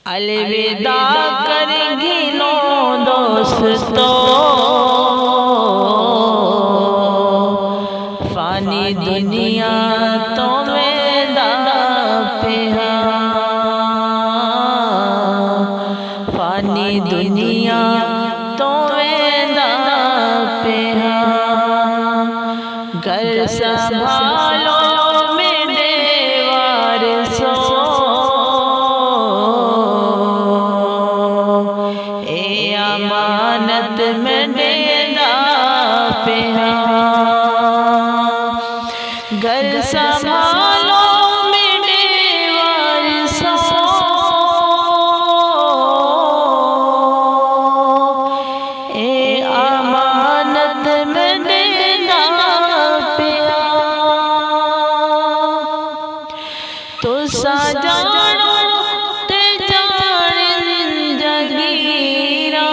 الوداع کر گنو دوستو، فانی دنیا تو میدان پہ ہے، فانی دنیا تو میدان پہ ہے، گھر سنبھالو میرے وارثو، اے امانت میرے داں پہ ہے، گھر سنبھالو میرے وارثو، اے امانت میرے داں پہ ہے، تو سجانو تے جان جگیرا،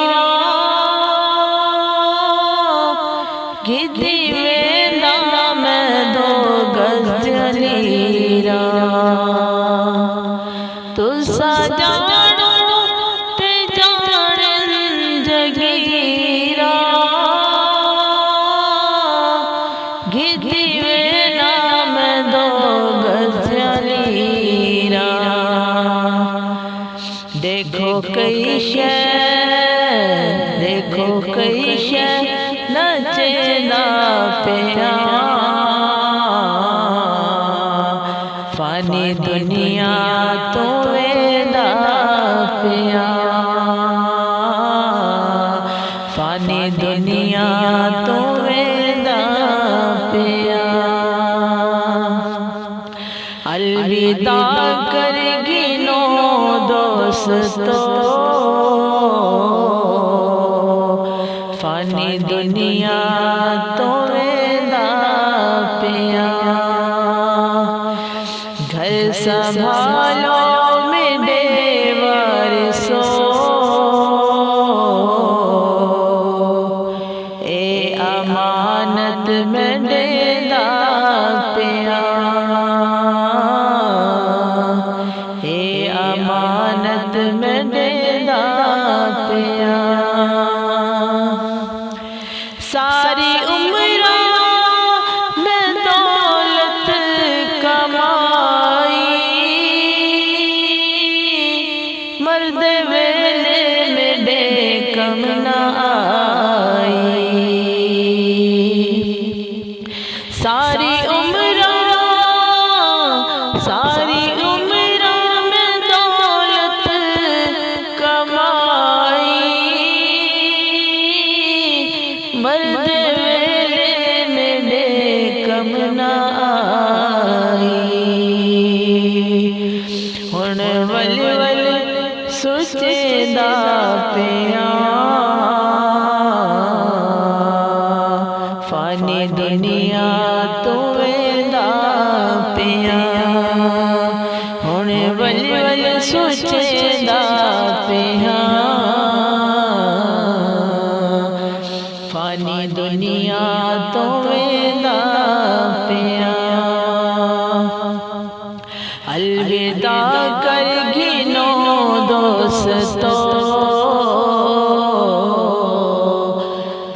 گدی ویندا میں دو گز جلیرا، تو سجانو تے جان جگیرا، گدی ویندا میں دو گز جلیرا، دیکھو کئی شے، دیکھو کئی شے نچدا پیا، فانی دنیا تو ویدا پیا، فانی دنیا تو ویدا پیا، الوداع کر گنو دوستو، فانی دنیا تو ویدا پیا، گھر سنبھالو میرے وارثو، اے امانت میرے داں پیا، اے امانت میرے داں پیا، ساری عمر میں دولت کمائی، مرد ویلے میرے کم نہ آئی، ساری عمر، ساری عمر میں دولت کمائی، مرد ویلے میرے کم نہ آئی، ہن ول ول سوچدا پیا، فانی دنیا تو ویدا پیا، ہن ول ول سوچدا پیا، فانی دنیا تو ویدا پیا، الوداع کر گنو دوستو،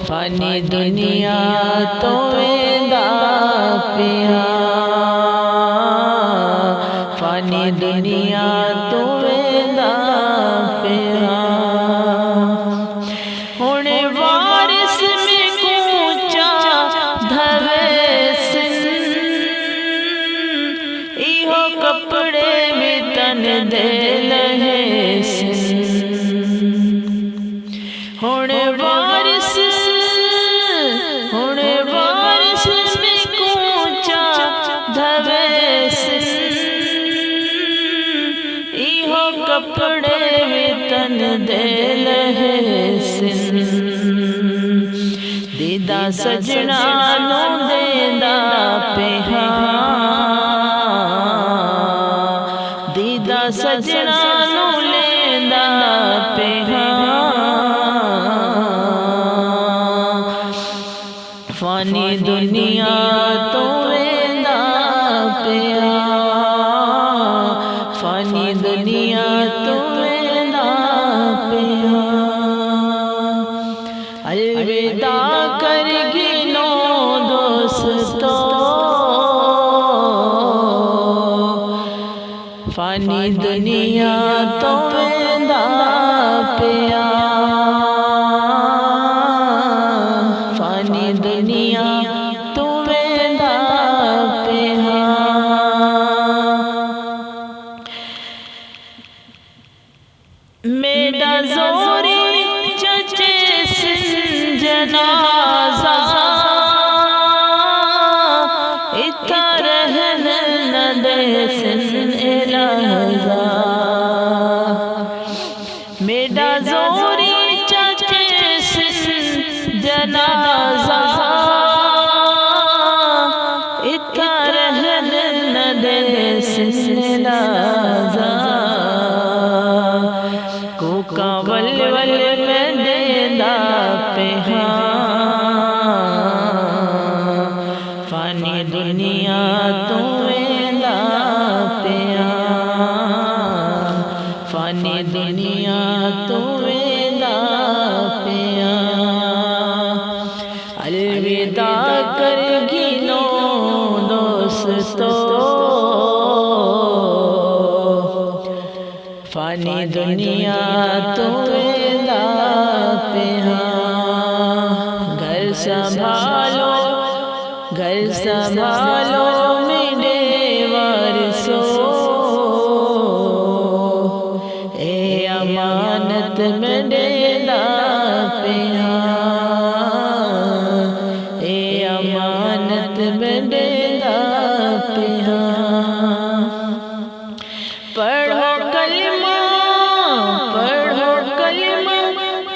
فانی دنیا تو ویدا پیا، فانی دنیا تو ویدا پیا، ہن وارث میں کوچا دھوے سن، ایہو کپڑے بھی تن دے لہے سن، ہن وارث، ہن وارث میں کوچا دھوے سن، ایہو کپڑے بھی تن دے لہے سن، دیدہ سجنا نو دیدا پیا، دیدہ سجنا نو لیدا پیا، فانی دنیا تو ویدا پیا، فانی دنیا تو دنیا تو ویندا پیا فانی دنیا تو ویندا پیا میرا زوری چچے سن جنازہ اتا رہن نہ دے سن الہذا میرا زوری چچے سن جنازہ اتا رہن نہ دے سن الہذا کوکا ول ول میں دیندا پیا فانی دنیا تو ویندا پیا فانی دنیا تو ویندا پیا الوداع کر گینو دوستو فانی دنیا تو ویندا پیا گھر سنبھالو میرے وارثو اے امانت میں دیندا پیا اے امانت میں دیندا پیا پڑھو کلمہ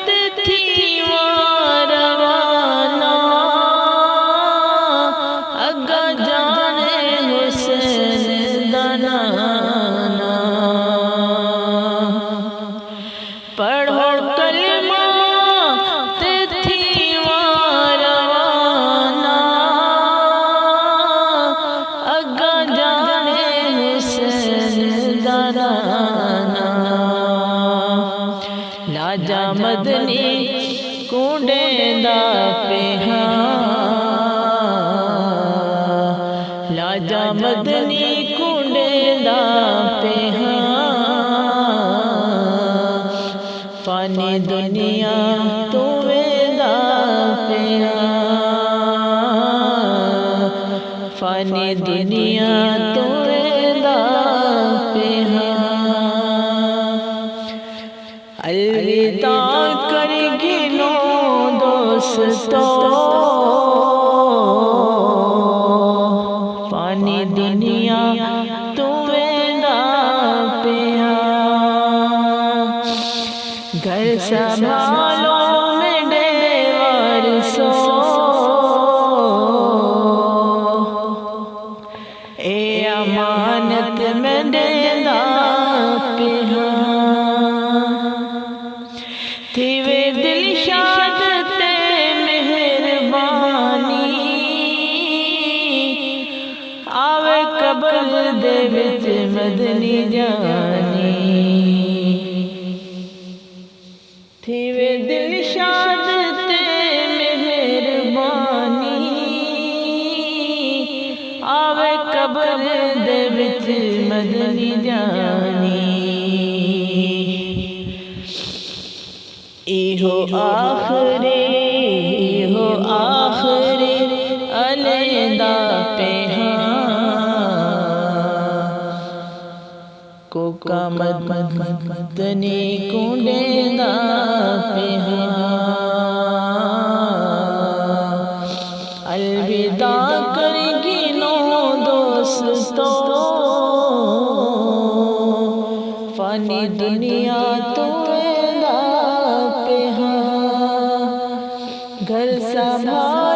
تتھی واروانہ اگا جانے حسین دنانا پڑھو کلمہ تتھی واروانہ اگا جانے حسین دنانا لاجا مدنی کونڈیندا پیا لاجا مدنی کونڈیندا پیا فانی دنیا تو ویندا پیا فانی دنیا تو ویندا پیا الوداع کر گینو دوستو فانی دنیا تو ویندا پیا گھر سنبھالو میرے وارثو اے امانت میں دیندا پیا تھی وے دل شاد تے مہربانی آوے قبر دے وچ مدنی جانی تھی وے دل شاد تے مہربانی آوے قبر دے وچ مدنی جانی ایہو آخری علیحدہ پیا کوکا مدنی کونڈیندا پیا الوداع کر گینو دوستو فانی دنیا تو ویندا پیا گھر سنبھالو